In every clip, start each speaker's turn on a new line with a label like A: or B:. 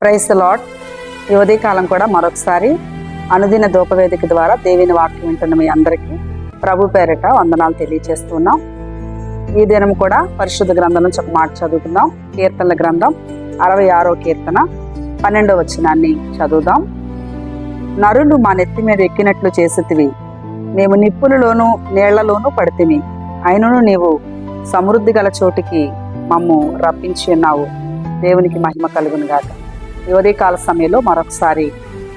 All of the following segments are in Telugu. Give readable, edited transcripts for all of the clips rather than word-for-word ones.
A: Praise the lord. ఈ ఉదయకాలం కూడా మరొకసారి అనుదిన ధూపవేదిక ద్వారా దేవుని వాక్యం వింటున్న మీ అందరికీ ప్రభు పేరిట వందనాలు తెలియజేస్తున్నాం. ఈ దినం కూడా పరిశుద్ధ గ్రంథం నుంచి ఒక మాట చదువుకుందాం. కీర్తనల గ్రంథం 66వ కీర్తన 12వ వచనాన్ని చదువుదాం. నరులు మా నెత్తి మీద ఎక్కినట్లు చేసితివి, మేము నిప్పులలోను నీళ్లలోనూ పడితిమి, అయినను నీవు సమృద్ధి గల చోటికి మమ్ము రప్పించి ఉన్నావు. దేవునికి మహిమ కలుగును గాక. ఈ ఉదయకాల సమయంలో మరొకసారి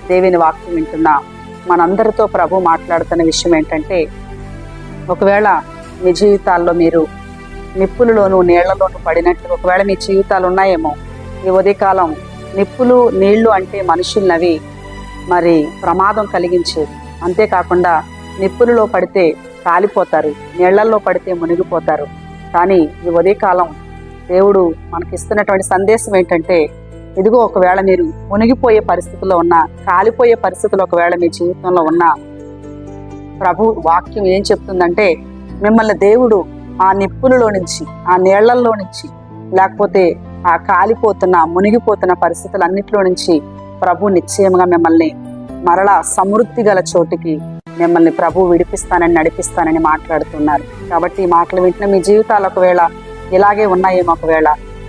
A: దేవుని వాక్యం వింటున్న మనందరితో ప్రభు మాట్లాడుతున్న విషయం ఏంటంటే, ఒకవేళ మీ జీవితాల్లో మీరు నిప్పులలోనూ నీళ్లలోనూ పడినట్లు ఒకవేళ మీ జీవితాలు ఉన్నాయేమో, ఈ ఉదయకాలం నిప్పులు నీళ్లు అంటే మనుషులనవి మరి ప్రమాదం కలిగించేది. అంతేకాకుండా నిప్పులలో పడితే కాలిపోతారు, నీళ్లల్లో పడితే మునిగిపోతారు. కానీ ఈ ఉదయకాలం దేవుడు మనకిస్తున్నటువంటి సందేశం ఏంటంటే, ఇదిగో ఒకవేళ మీరు మునిగిపోయే పరిస్థితిలో ఉన్నా, కాలిపోయే పరిస్థితులు ఒకవేళ మీ జీవితంలో ఉన్నా, ప్రభు వాక్యం ఏం చెప్తుందంటే, మిమ్మల్ని దేవుడు ఆ నిప్పులలో నుంచి, ఆ నీళ్లల్లో నుంచి, లేకపోతే ఆ కాలిపోతున్న మునిగిపోతున్న పరిస్థితులన్నిటిలో నుంచి ప్రభు నిశ్చయంగా మిమ్మల్ని మరలా సమృద్ధి గల చోటికి మిమ్మల్ని ప్రభు విడిపిస్తానని నడిపిస్తానని మాట్లాడుతున్నారు. కాబట్టి ఈ మాటలు వింటున్న మీ జీవితాలు ఒకవేళ ఇలాగే ఉన్నాయేమో, ఒకవేళ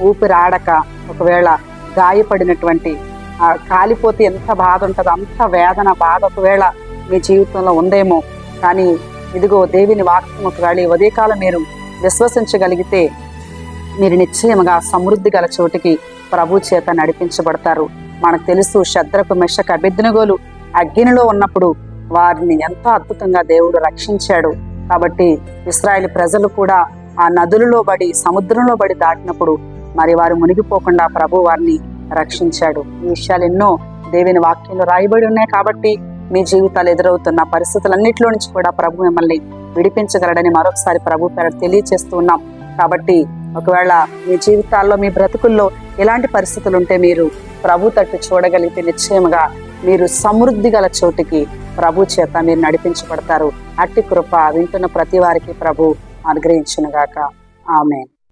A: ఊపిరాడక, ఒకవేళ గాయపడినటువంటి కాలిపోతే ఎంత బాధ ఉంటుందో అంత వేదన బాధ ఒకవేళ మీ జీవితంలో ఉందేమో. కానీ ఇదిగో దేవుని వాక్యం ఒకవేళ ఈ ఉదయకాలం మీరు విశ్వసించగలిగితే మీరు నిశ్చయముగా సమృద్ధి గల చోటికి ప్రభు చేత నడిపించబడతారు. మనకు తెలుసు, శద్రకు మెషకు అబేద్నెగోలు అగ్నిలో ఉన్నప్పుడు వారిని ఎంతో అద్భుతంగా దేవుడు రక్షించాడు. కాబట్టి ఇశ్రాయేలు ప్రజలు కూడా ఆ నదులలో పడి సముద్రంలో పడి దాటినప్పుడు మరి వారు మునిగిపోకుండా ప్రభు వారిని రక్షించాడు. ఈ విషయాలు ఎన్నో దేవుని వాక్యంలో రాయబడి ఉన్నాయి. కాబట్టి మీ జీవితాలు ఎదురవుతున్న పరిస్థితులన్నింటిలో నుంచి కూడా ప్రభు మిమ్మల్ని విడిపించగలడని మరొకసారి ప్రభు పేరు తెలియజేస్తూ ఉన్నాం. కాబట్టి ఒకవేళ మీ జీవితాల్లో మీ బ్రతుకుల్లో ఎలాంటి పరిస్థితులు ఉంటే మీరు ప్రభు తట్టు చూడగలిగితే నిశ్చయముగా మీరు సమృద్ధి గల చోటికి ప్రభు చేత మీరు నడిపించబడతారు. అట్టి కృప వింటున్న ప్రతి వారికి ప్రభు అనుగ్రహించునుగాక. ఆమేన్.